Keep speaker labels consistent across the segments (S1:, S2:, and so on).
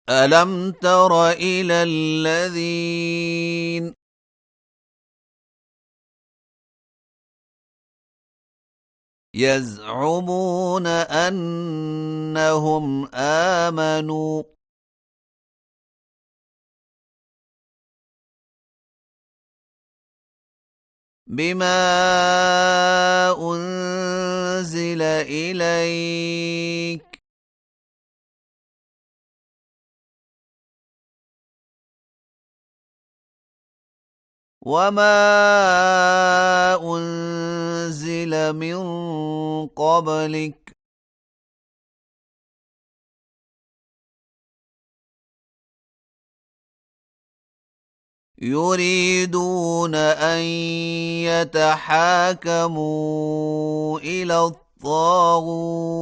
S1: ألم تر إلى الذين يزعمون أنهم آمنوا بما أنزل إليك وما أنزل من قبلك يريدون أن يتحاكموا إلى الطاغوت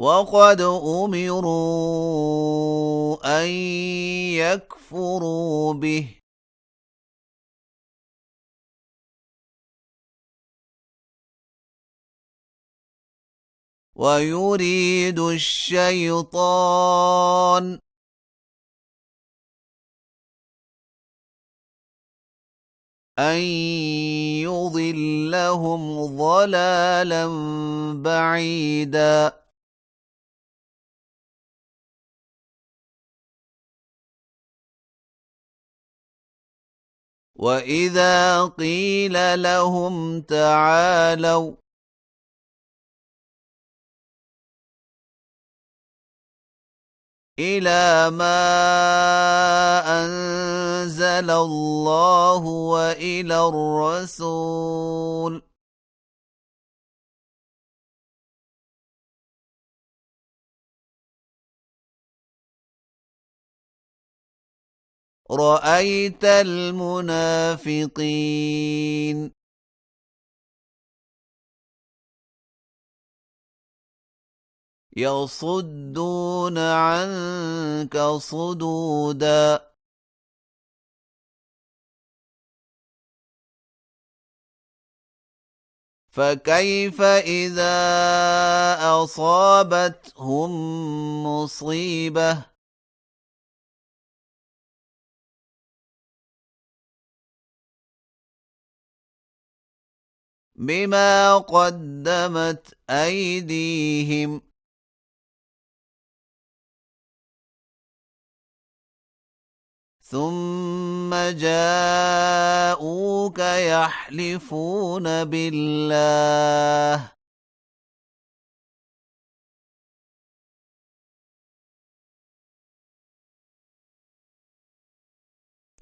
S1: وقد أمروا أن يكفروا به ويريد الشيطان أن يضلهم ضلالا بعيدا وإذا قيل لهم تعالوا إلى ما أنزل الله وإلى الرسول رأيت المنافقين يصدون عنك صدودا فكيف إذا أصابتهم مصيبة بما قدمت أيديهم ثم جاءوك يحلفون بالله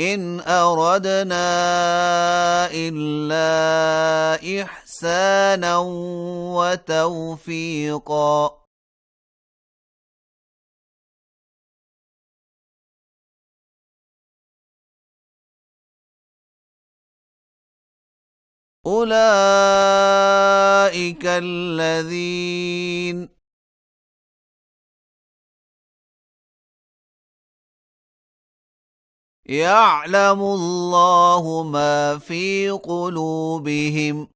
S1: إن أردنا إلا إحسانا وتوفيقا أولئك الذين يعلم الله ما في قلوبهم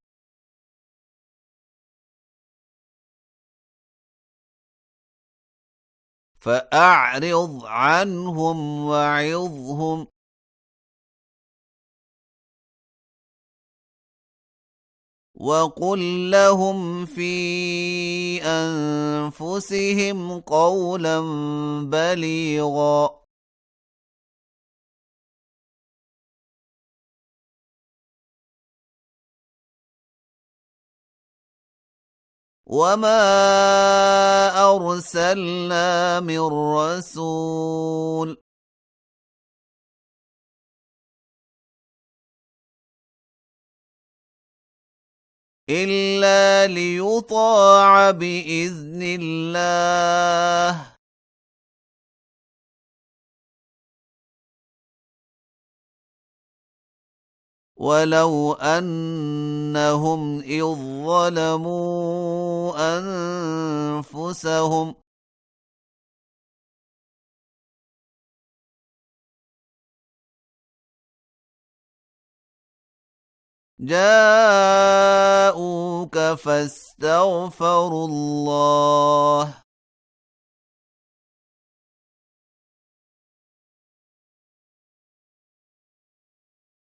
S1: فأعرض عنهم وعظهم وقل لهم في أنفسهم قولا بليغا وما أرسلنا من رسول إلا ليطاع بإذن الله ولو أنهم إذ ظلموا أنفسهم جاءوك فاستغفروا الله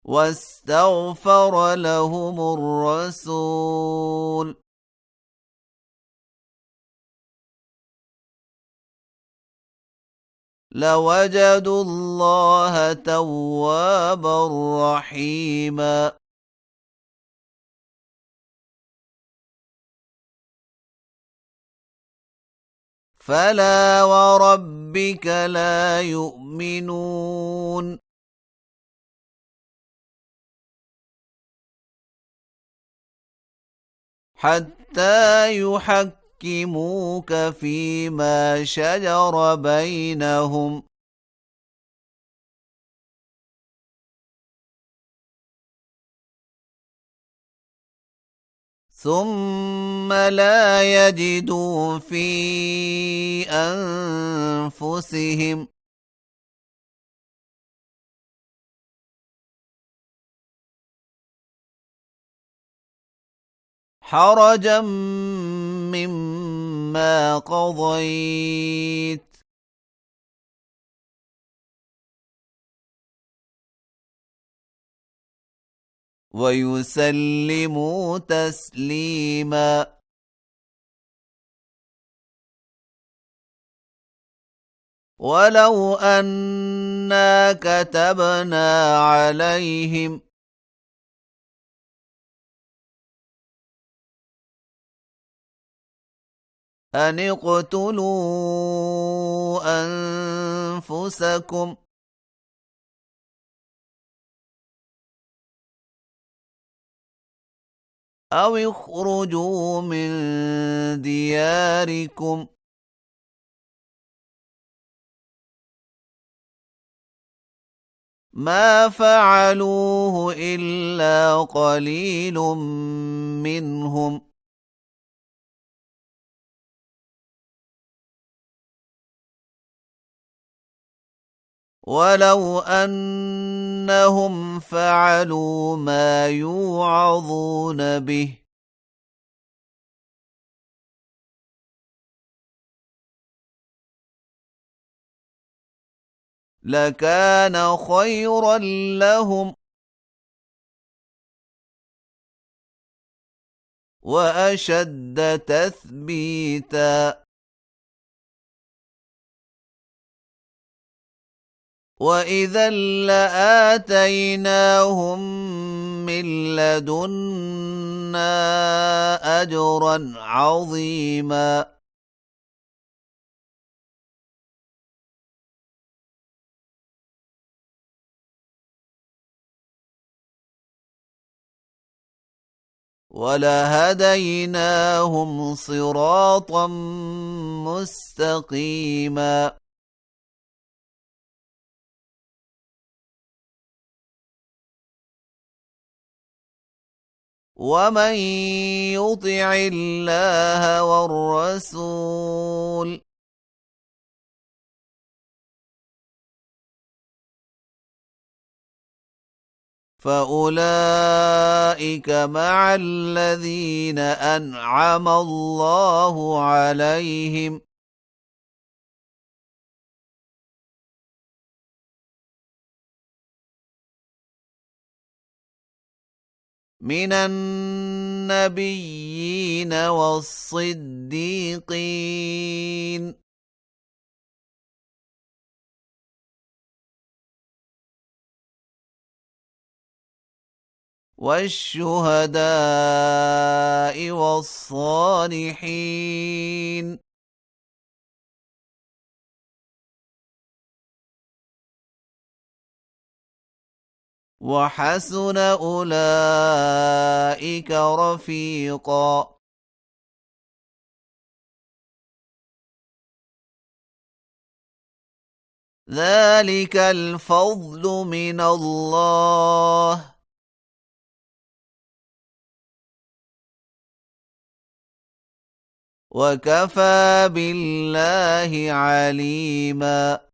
S1: واستغفر لهم الرسول لوجدوا الله توابا رحيما فلا وربك لا يؤمنون حتى يحكموك فيما شجر بينهم ثم لا يجدوا في أنفسهم حرجا مما قضيت ويسلموا تسليما ولو أنا كتبنا عليهم أن اقتلوا أنفسكم أو اخرجوا من دياركم ما فعلوه إلا قليل منهم ولو أنهم فعلوا ما يوعظون به لكان خيرا لهم وأشد تثبيتا وإذا لآتيناهم من لدنا أجرا عظيما ولهديناهم صراطا مستقيما ومن يطع الله والرسول فأولئك مع الذين أنعم الله عليهم من النبيين والصديقين والشهداء والصالحين وحسن أولئك رفيقا ذلك الفضل من الله وكفى بالله عليما